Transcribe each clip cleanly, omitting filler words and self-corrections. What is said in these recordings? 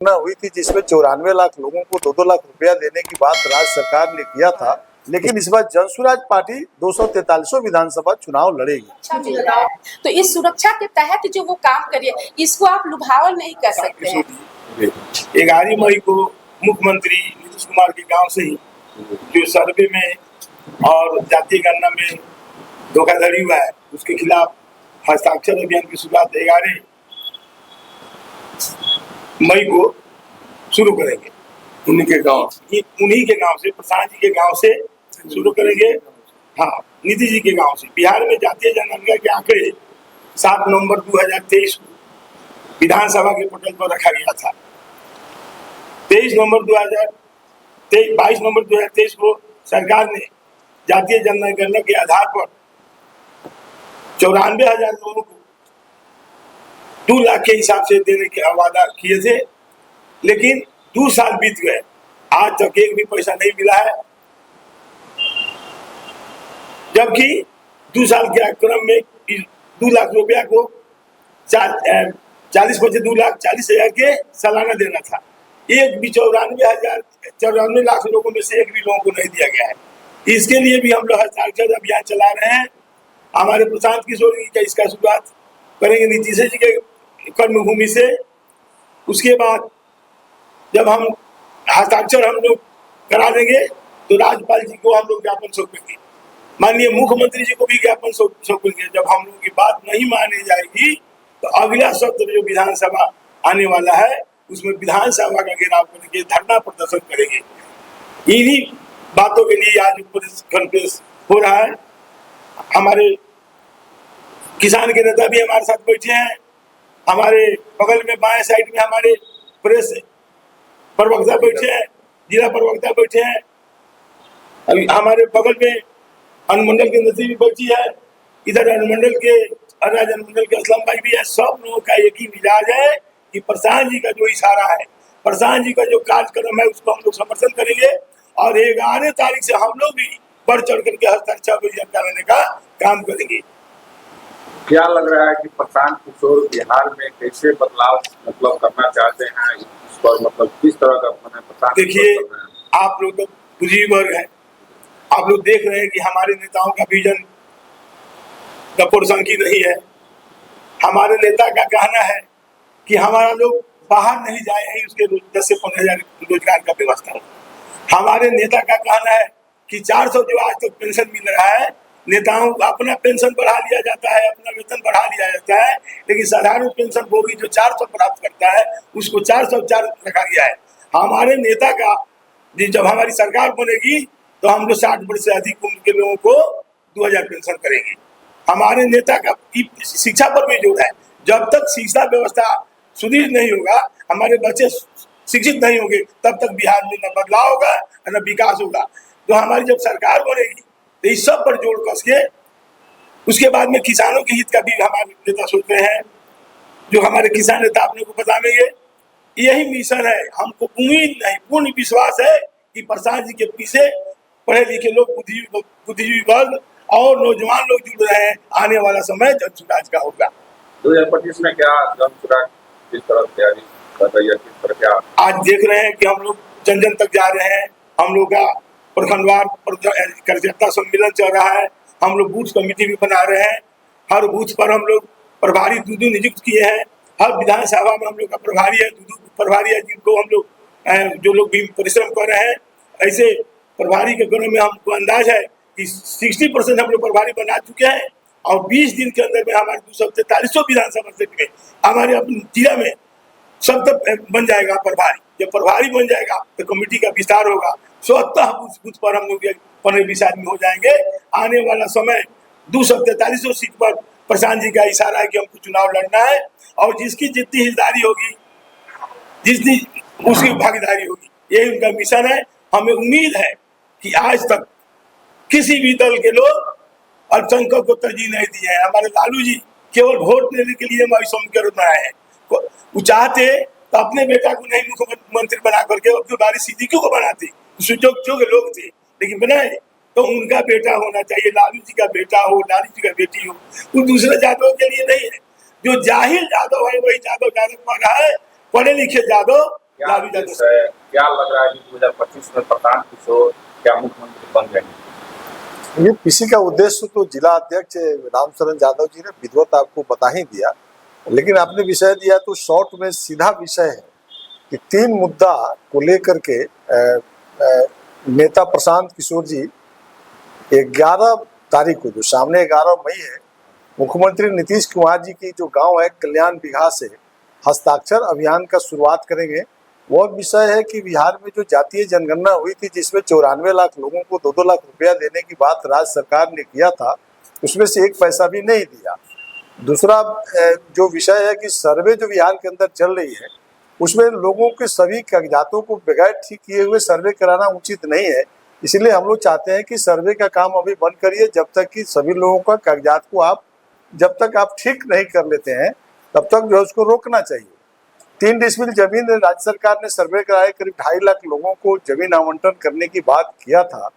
हुई थी जिसमें 94 लाख लोगों को 2-2 लाख रुपया देने की बात राज्य सरकार ने किया था, लेकिन इस बार जनसुराज पार्टी 243 विधानसभा चुनाव लड़ेगी। मिल रहा है तो इस सुरक्षा के तहत जो वो काम करिए, इसको आप लुभावन नहीं कर सकते हैं। 11 मई को मुख्यमंत्री नीतीश कुमार के गांव से ही जो सर्वे में और जातीय गणना में धोखाधड़ी हुआ है उसके खिलाफ हस्ताक्षर अभियान की शुरुआत 11 मई को शुरू करेंगे। उन्हीं के गांव से, प्रसाद जी के गांव से शुरू करेंगे। हाँ, नीतीश जी के गांव से। बिहार में जातीय जनगणना के आंकड़े 7 नवंबर 2023 को विधानसभा के पोर्टल पर रखा गया था। 22 नवंबर 2023 को सरकार ने जातीय जनगणना के आधार पर 94,000 लोगों को 2 लाख के हिसाब से देने के वादा किए थे, लेकिन 2 साल बीत गए, आज तक एक भी पैसा नहीं मिला है। जबकि 2 साल के क्रम में 2 लाख रुपया को 40 बचे 2,40,000 के सालाना देना था। एक भी 94 लाख लोगों में से एक भी लोगों को नहीं दिया गया है। इसके लिए भी हम लोग हस्ताक्षर अभियान चला रहे हैं। हमारे प्रशांत किशोर जी का इसका शुरुआत करेंगे नीतीश जी के कर्मभूमि से। उसके बाद जब हम हस्ताक्षर हम लोग करा देंगे तो राज्यपाल जी को हम लोग ज्ञापन सौंपेंगे, माननीय मुख्यमंत्री जी को भी ज्ञापन सौंपेंगे। जब हम लोग की बात नहीं मानी जाएगी तो अगला सत्र जो विधानसभा आने वाला है उसमें विधानसभा का घेराव करेंगे, धरना प्रदर्शन करेंगे। इन्हीं बातों के लिए आज प्रेस कॉन्फ्रेंस हो रहा है। हमारे किसान के नेता भी हमारे साथ बैठे हैं। हमारे बगल में बाएं साइड में हमारे प्रेस प्रवक्ता बैठे हैं, जिला प्रवक्ता बैठे हैं। अभी हमारे बगल में अनुमंडल के नजदीक भी बैठी है। इधर अनुमंडल के राज्य अनुमंडल के असलम भाई भी है। सब लोगों का एक ही मिजाज है कि प्रसाद जी का जो इशारा है, प्रसाद जी का जो कार्यक्रम है उसको हम लोग समर्थन करेंगे और 11 तारीख से हम लोग भी बढ़ चढ़ करके हस्ताक्षर अभियान कराने का काम करेंगे। क्या लग रहा है कि प्रशांत किशोर बिहार में कैसे बदलाव मतलब करना चाहते हैं, इस पर मतलब किस तरह का प्रशांत? देखिए, आप लोग तो बुजुर्ग वर्ग हैं, आप लोग देख रहे हैं कि हमारे नेताओं का विजन कपूरसंकी नहीं है। हमारे नेता का कहना है कि हमारा लोग बाहर नहीं जाए हैं, उसके 10 से 15,000 रोजगार का व्यवस्था हो। हमारे नेता का कहना है कि 400 जो आज तक पेंशन मिल रहा है, नेताओं का अपना पेंशन बढ़ा लिया जाता है, अपना वेतन बढ़ा लिया जाता है, लेकिन साधारण पेंशन भोगी जो 400 प्राप्त करता है उसको 404 रखा गया है। हमारे नेता का जब हमारी सरकार बनेगी तो हम लोग 60 वर्ष से अधिक उम्र के लोगों को 2,000 पेंशन करेंगे। हमारे नेता का शिक्षा पर भी जोर है। जब तक शिक्षा व्यवस्था सुदृढ़ नहीं होगा, हमारे बच्चे शिक्षित नहीं होंगे, तब तक बिहार में न बदलाव होगा न विकास होगा। तो हमारी जब सरकार बनेगी तो इस सब पर जोड़ कस के उसके बाद में किसानों के हित का भी हमारे नेता सोच रहे हैं। जो हमारे किसान नेता अपने को बताएंगे, यही मिशन है। हमको उम्मीद नहीं, पूर्ण विश्वास है कि प्रसाद जी के पीछे पढ़े लिखे लोग, बुद्धिजीवी वर्ग और नौजवान लोग जुड़ रहे हैं। आने वाला समय जनसुराज का होगा। 2025 में क्या जनसुराज किस तरह तैयारी कर रही है, किस तरह क्या? आज देख रहे हैं कि हम लोग जन जन तक जा रहे हैं। हम लोग का प्रखंडवार कार्यकर्ता सम्मेलन चल रहा है। हम लोग बूथ कमेटी भी बना रहे हैं। हर बूथ पर हम लोग प्रभारी 2 नियुक्त किए हैं। हर विधानसभा में हम लोग का प्रभारी है, 2 प्रभारी है, जिनको हम लोग जो लोग भी परिश्रम कर रहे हैं। ऐसे प्रभारी के क्रम में हमको अंदाज है कि 60% हम लोग प्रभारी बना चुके हैं और 20 दिन के अंदर में हमारे 243 विधानसभा सीट में हमारे अपने जिला में सब तक बन जाएगा प्रभारी। जब प्रभारी बन जाएगा तो कमेटी का विस्तार होगा। 70 बूथ पर हम लोग 15-20 आदमी हो जाएंगे। आने वाला समय 243 सीट पर प्रशांत जी का इशारा है कि हमको चुनाव लड़ना है और जिसकी जितनी हिस्सेदारी होगी, जितनी उसकी भागीदारी होगी, यही उनका मिशन है। हमें उम्मीद है कि आज तक किसी भी दल के लोग अल्पसंख्यक को तरजीह नहीं दिए हैं। हमारे लालू जी केवल वोट लेने के लिए समीकरण बनाए हैं। वो चाहते तो अपने बेटा को नहीं मुख्यमंत्री बना करके अब्दुल बारी सिद्दीकी को बनाते, सुजोग लोग थे, लेकिन बनाए तो उनका बेटा होना चाहिए। लालू जी का बेटा हो, लालू जी का बेटी हो, वो दूसरे जादव के लिए नहीं है। जो जाहिल जादव है वही जादव पढ़ रहा है। पढ़े लिखे जादव लालू यादव से। क्या लग रहा है कि 2025 में प्रशांत किशोर क्या मुख्यमंत्री बन जाएंगे? ये किसी का उद्देश्य तो जिला अध्यक्ष रामचरण यादव जी ने विधिवत आपको बता ही दिया, लेकिन आपने विषय दिया तो शॉर्ट में सीधा विषय है कि 3 मुद्दा को लेकर के नेता प्रशांत किशोर जी 11 तारीख को, जो सामने 11 मई है, मुख्यमंत्री नीतीश कुमार जी की जो गांव है कल्याण बिघा से हस्ताक्षर अभियान का शुरुआत करेंगे। वह विषय है कि बिहार में जो जातीय जनगणना हुई थी जिसमें 94 लाख लोगों को 2-2 लाख रुपया देने की बात राज्य सरकार ने किया था, उसमें से 1 पैसा भी नहीं दिया। दूसरा जो विषय है कि सर्वे जो बिहार के अंदर चल रही है उसमें लोगों के सभी कागजातों को बगैर ठीक किए हुए सर्वे कराना उचित नहीं है। इसलिए हम लोग चाहते हैं कि सर्वे का काम अभी बंद करिए, जब तक कि सभी लोगों का कागजात को जब तक आप ठीक नहीं कर लेते हैं तब तक जो है उसको रोकना चाहिए। 3 डिसमिल जमीन राज्य सरकार ने सर्वे कराए, करीब 2.5 लाख लोगों को जमीन आवंटन करने की बात किया था,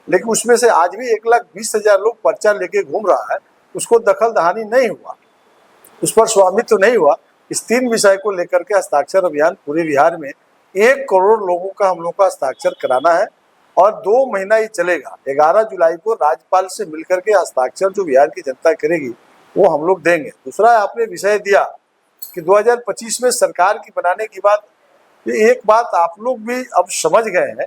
लेकिन उसमें से आज भी 1,20,000 लोग पर्चा लेके घूम रहा है, उसको दखल दहानी नहीं हुआ, उस पर स्वामित्व तो नहीं हुआ। इस 3 विषय को लेकर के हस्ताक्षर अभियान पूरे बिहार में 1 करोड़ लोगों का हम लोग का हस्ताक्षर कराना है और 2 महीना ये चलेगा। 11 जुलाई को राज्यपाल से मिलकर के हस्ताक्षर जो बिहार की जनता करेगी वो हम लोग देंगे। दूसरा आपने विषय दिया कि 2025 में सरकार की बनाने की बात, एक बात आप लोग भी अब समझ गए हैं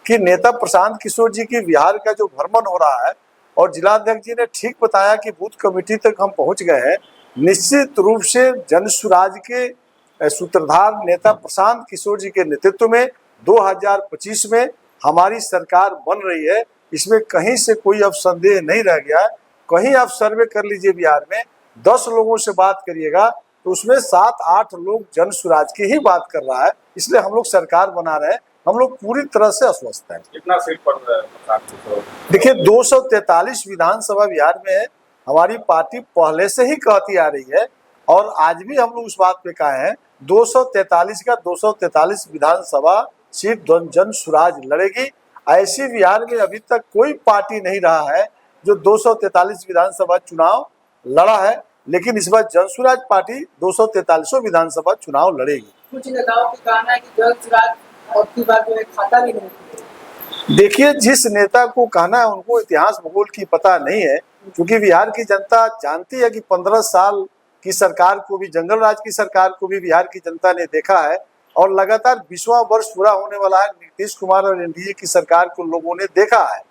कि नेता प्रशांत किशोर जी की बिहार का जो भ्रमण हो रहा है, और जिलाध्यक्ष जी ने ठीक बताया कि बूथ कमेटी तक हम पहुंच गए हैं। निश्चित रूप से जन सुराज के सूत्रधार नेता प्रशांत किशोर जी के नेतृत्व में 2025 में हमारी सरकार बन रही है, इसमें कहीं से कोई अब संदेह नहीं रह गया है। कहीं आप सर्वे कर लीजिए बिहार में 10 लोगों से बात करिएगा तो उसमें 7-8 लोग जन सुराज की ही बात कर रहा है। इसलिए हम लोग सरकार बना रहे हैं, हम लोग पूरी तरह से आश्वस्त हैं। कितना सीट पर? देखिए 243 विधानसभा बिहार में है। हमारी पार्टी पहले से ही कहती आ रही है और आज भी हम लोग उस बात पे कहे हैं 243 का 243 विधानसभा सीट जन सुराज लड़ेगी। ऐसी बिहार में अभी तक कोई पार्टी नहीं रहा है जो 243 विधानसभा चुनाव लड़ा है, लेकिन इस बार जनसुराज पार्टी 243 विधानसभा चुनाव लड़ेगी। कुछ नेताओं का कहना है कि जनसुराज अब की बार जो है खाता भी नहीं। देखिए जिस नेता को कहना है उनको इतिहास भूगोल की पता नहीं है, क्योंकि बिहार की जनता जानती है कि 15 साल की सरकार को भी, जंगल राज की सरकार को भी बिहार की जनता ने देखा है और लगातार 20वां वर्ष पूरा होने वाला है नीतीश कुमार और एनडीए की सरकार को लोगों ने देखा है।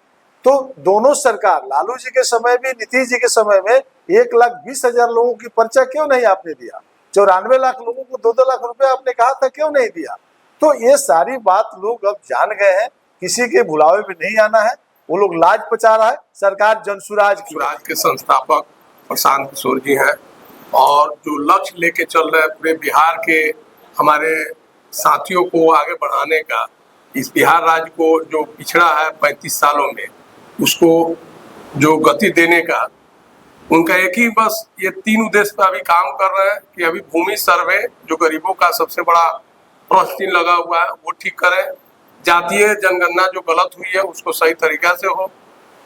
तो दोनों सरकार, लालू जी के समय में, नीतीश जी के समय में 1,20,000 लोगों की पर्चा क्यों नहीं आपने दिया? 94 लाख लोगों को 2-2 लाख रुपए आपने कहा था, क्यों नहीं दिया? तो ये सारी बात लोग अब जान गए हैं, किसी के भुलावे में नहीं आना है। वो लोग लाज पचा रहा है, सरकार जनसुराज के संस्थापक प्रशांत किशोर जी हैं और जो लक्ष्य लेके चल रहे हैं पूरे बिहार के हमारे साथियों को आगे बढ़ाने का, इस बिहार राज्य को जो पिछड़ा है 35 सालों में उसको जो गति देने का, उनका एक ही बस ये 3 उद्देश्य पर अभी काम कर रहे हैं कि अभी भूमि सर्वे जो गरीबों का सबसे बड़ा प्रश्न चिन्ह लगा हुआ है वो ठीक करें, जातीय जनगणना जो गलत हुई है उसको सही तरीका से हो,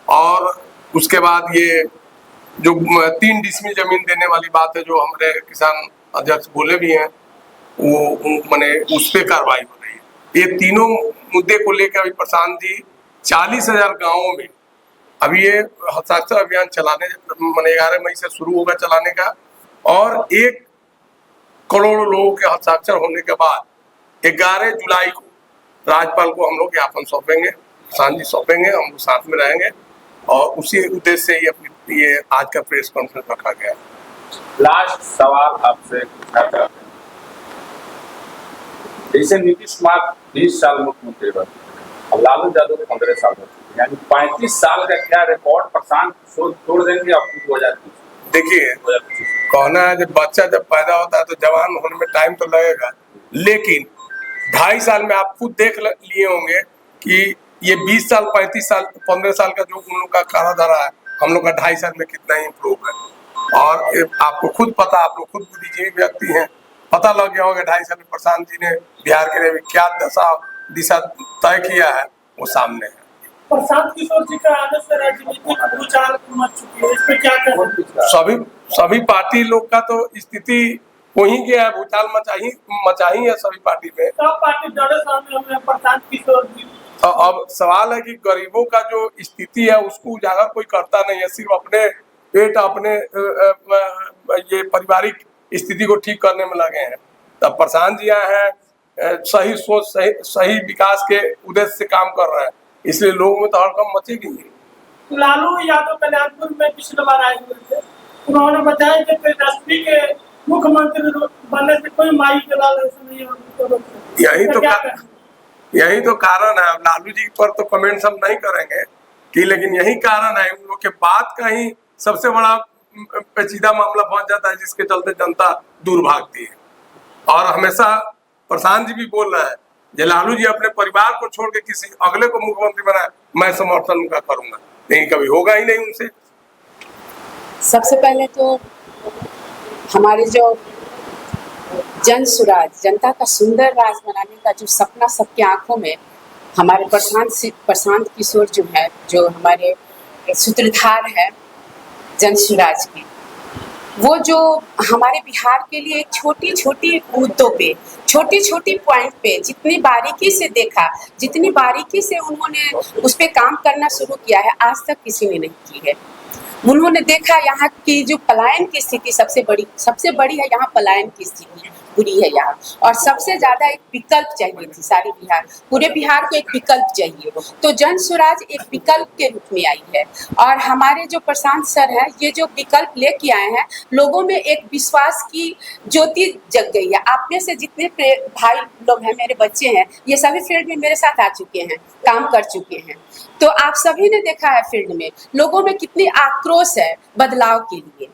और उसके बाद ये जो 3 डिसमिल जमीन देने वाली बात है जो हमारे किसान अध्यक्ष बोले भी हैं, वो माने उस पर कार्रवाई हो रही है। ये तीनों मुद्दे को लेकर अभी प्रशांत जी 40,000 गाँवों में अभी ये हस्ताक्षर अभियान चलाने, माने 11 मई से शुरू होगा चलाने का, और 1 करोड़ लोगों के हस्ताक्षर होने के बाद 11 जुलाई को राज्यपाल को हम लोग ज्ञापन सौंपेंगे, प्रशांत जी सौंपेंगे, हम लोग साथ में रहेंगे और उसी उद्देश्य से ही अपनी ये आज का प्रेस कॉन्फ्रेंस रखा गया। लास्ट सवाल आपसे पूछना चाहते हैं, जैसे नीतीश कुमार 20 साल मुख्यमंत्री रहे और लालू यादव 15 साल रहे, यानी 35 साल का क्या रिकॉर्ड प्रशांत किशोर तोड़ देंगे आपको 2030? देखिए कहना है जब बच्चा जब पैदा होता है तो जवान होने में टाइम तो लगेगा, लेकिन 2.5 साल में आप खुद देख लिए होंगे कि ये 20 साल 35 साल 15 साल का जो उन लोग का काला धारा है, हम लोग का 2.5 साल में कितना इम्प्रूव है। और आपको खुद पता, आप लोग खुद बुद्धिजीवी व्यक्ति हैं, पता लग गया होगा 2.5 साल में प्रशांत जी ने बिहार के लिए क्या दिशा तय किया है, वो सामने है। प्रशांत किशोर जी का आने से राजनीतिक भूचाल मच चुकी है, इस पे क्या कहें? सभी पार्टी लोग का तो स्थिति वहीं के है, भूचाल मचाही है सभी पार्टी में। सब पार्टी डरे सामने हमें प्रशांत किशोर जी। तो अब सवाल है कि गरीबों का जो स्थिति है उसको उजागर कोई करता नहीं है, सिर्फ अपने पेट अपने ये पारिवारिक स्थिति को ठीक करने में लगे हैं। तब प्रशांत जी आए हैं, सही सोच सही विकास के उद्देश्य से काम कर रहे हैं, इसलिए लोगों में तो हड़कंप मचेगी। लालू यादव कल्याणपुर में पिछले बार आए हुए थे, उन्होंने बताया कि तेजस्वी के मुख्यमंत्री बनने से कोई माई के लाल ऐसा नहीं है। यही तो कारण है। अब लालू जी पर तो कमेंट्स हम नहीं करेंगे कि, लेकिन यही कारण है उन लोग के बात का ही सबसे बड़ा पेचीदा मामला बन जाता है, जिसके चलते जनता दूर भागती है। और हमेशा प्रशांत जी भी बोल रहे हैं कि लालू जी अपने परिवार को छोड़ के किसी अगले को मुख्यमंत्री बनाए, मैं समर्थन उनका करूंगा, लेकिन कभी होगा ही नहीं उनसे। सबसे पहले तो हमारे जो जन सुराज, जनता का सुंदर राज बनाने का जो सपना सबके आंखों में, हमारे प्रशांत किशोर जो है, जो हमारे सूत्रधार है जन सुराज की, वो जो हमारे बिहार के लिए छोटी छोटी मुद्दों पे, छोटी छोटी पॉइंट पे जितनी बारीकी से देखा, जितनी बारीकी से उन्होंने उस पे काम करना शुरू किया है, आज तक किसी ने नहीं की है। उन्होंने देखा यहाँ की जो पलायन की स्थिति सबसे बड़ी है, यहाँ पलायन की स्थिति बुरी है यहाँ, और सबसे ज्यादा एक विकल्प चाहिए थी। सारी बिहार, पूरे बिहार को एक विकल्प चाहिए, तो जन स्वराज एक विकल्प के रूप में आई है। और हमारे जो प्रशांत सर हैं, ये जो विकल्प लेके आए हैं, लोगों में एक विश्वास की ज्योति जग गई है। आप में से जितने भाई लोग हैं, मेरे बच्चे हैं, ये सभी फील्ड में मेरे साथ आ चुके हैं, काम कर चुके हैं, तो आप सभी ने देखा है फील्ड में लोगों में कितनी आक्रोश है बदलाव के लिए,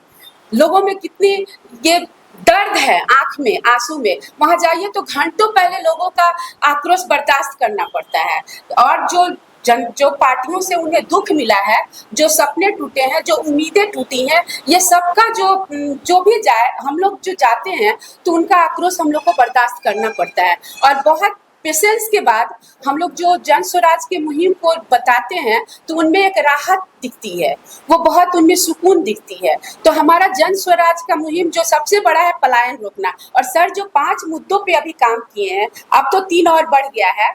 लोगों में कितनी ये दर्द है, आंख में आंसू में। वहां जाइए तो घंटों पहले लोगों का आक्रोश बर्दाश्त करना पड़ता है। और जो पार्टियों से उन्हें दुख मिला है, जो सपने टूटे हैं, जो उम्मीदें टूटी हैं, ये सबका जो भी जाए, हम लोग जो जाते हैं तो उनका आक्रोश हम लोग को बर्दाश्त करना पड़ता है। और बहुत पेशेंस के बाद हम लोग जो जन स्वराज की मुहिम को बताते हैं तो उनमें एक राहत दिखती है, वो बहुत उनमें सुकून दिखती है। तो हमारा जन स्वराज का मुहिम जो सबसे बड़ा है पलायन रोकना, और सर जो 5 मुद्दों पे अभी काम किए हैं, अब तो 3 और बढ़ गया है,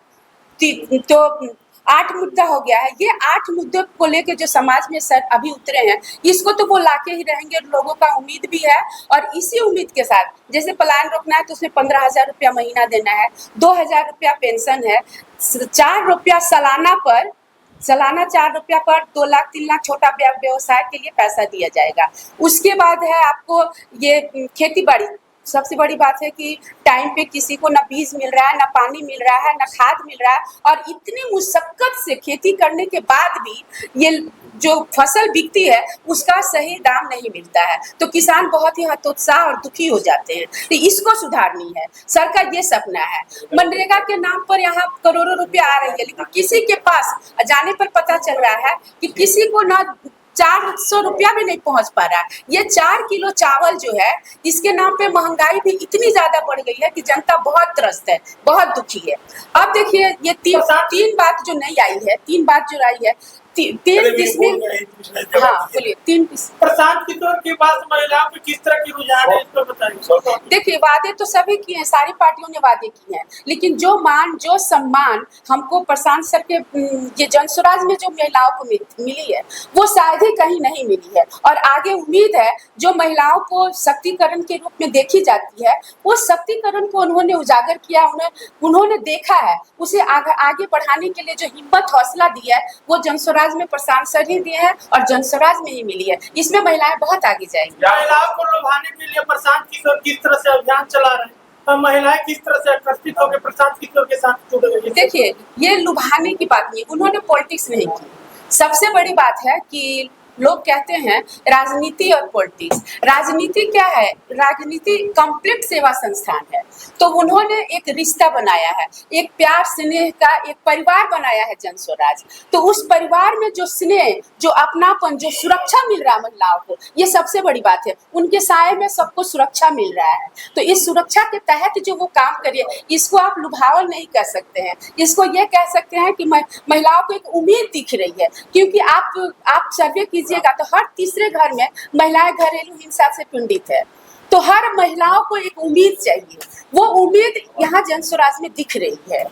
तो 8 मुद्दा हो गया है। ये 8 मुद्दों को लेके जो समाज में सर अभी उतरे हैं, इसको तो वो लाके ही रहेंगे, लोगों का उम्मीद भी है। और इसी उम्मीद के साथ, जैसे पलायन रोकना है तो उसमें 15,000 रुपया महीना देना है, 2,000 रुपया पेंशन है, 4 रुपया सालाना 4 रुपया पर 2 लाख 3 लाख छोटा व्यवसाय के लिए पैसा दिया जाएगा। उसके बाद है आपको ये खेती बाड़ी, सबसे बड़ी बात है कि टाइम पे किसी को ना बीज मिल रहा है, ना पानी मिल रहा है, ना खाद मिल रहा है, और इतनी मुशक्कत से खेती करने के बाद भी ये जो फसल बिकती है उसका सही दाम नहीं मिलता है, तो किसान बहुत ही हतोत्साह और दुखी हो जाते हैं। तो इसको सुधारनी है, सर का ये सपना है। मनरेगा के नाम पर यहाँ करोड़ों रुपया आ रही है, लेकिन किसी के पास जाने पर पता चल रहा है कि किसी को ना 400 रुपया भी नहीं पहुंच पा रहा है। ये 4 किलो चावल जो है, इसके नाम पे महंगाई भी इतनी ज्यादा बढ़ गई है कि जनता बहुत त्रस्त है, बहुत दुखी है। अब देखिए ये तीन बात जो नहीं आई है, 3 बात जो आई है, 3 किस्में, हाँ बोलिए, 3 प्रशांत किशोर के पास महिलाओं की किस तरह की रुझान है, इसको बताइए। देखिए वादे तो सभी किए हैं, सारी पार्टियों ने वादे किए हैं, लेकिन जो मान जो सम्मान हमको प्रशांत सर के ये जन स्वराज में जो महिलाओं को मिली है, वो शायद ही कहीं नहीं मिली है। और आगे उम्मीद है जो महिलाओं को शक्तिकरण के रूप में देखी जाती है, वो शक्तिकरण को उन्होंने उजागर किया, उन्होंने देखा है, उसे आगे बढ़ाने के लिए जो हिम्मत हौसला दी है, वो जन स्वराज में प्रशांत सर ही दिए हैं और जन स्वराज में ही मिली है। इसमें महिलाएं बहुत आगे जाएंगी। महिलाओं को लुभाने के लिए प्रशांत किशोर किस तरह से अभियान चला रहे हैं, और महिलाएं किस तरह से आकर्षित होकर प्रशांत किशोर के साथ जुड़ गई है? देखिए ये लुभाने की बात नहीं, उन्होंने पॉलिटिक्स नहीं की। सबसे बड़ी बात है कि लोग कहते हैं राजनीति और पॉलिटिक्स, राजनीति क्या है? राजनीति कंप्लीट सेवा संस्थान है। तो उन्होंने एक रिश्ता बनाया है, एक प्यार स्नेह का एक परिवार बनाया है जन स्वराज। तो उस परिवार में जो स्नेह, जो अपनापन, जो सुरक्षा मिल रहा है महिलाओं को, ये सबसे बड़ी बात है। उनके साये में सबको सुरक्षा मिल रहा है, तो इस सुरक्षा के तहत जो वो काम करिए, इसको आप लुभावन नहीं कह सकते हैं, इसको ये कह सकते हैं कि महिलाओं को एक उम्मीद दिख रही है। क्योंकि आप सर्वे कीजिएगा तो हर तीसरे घर में महिलाएं घरेलू हिंसा से पीड़ित है। तो हर महिलाओं को एक उम्मीद चाहिए, वो उम्मीद यहाँ जनस्वराज में दिख रही है।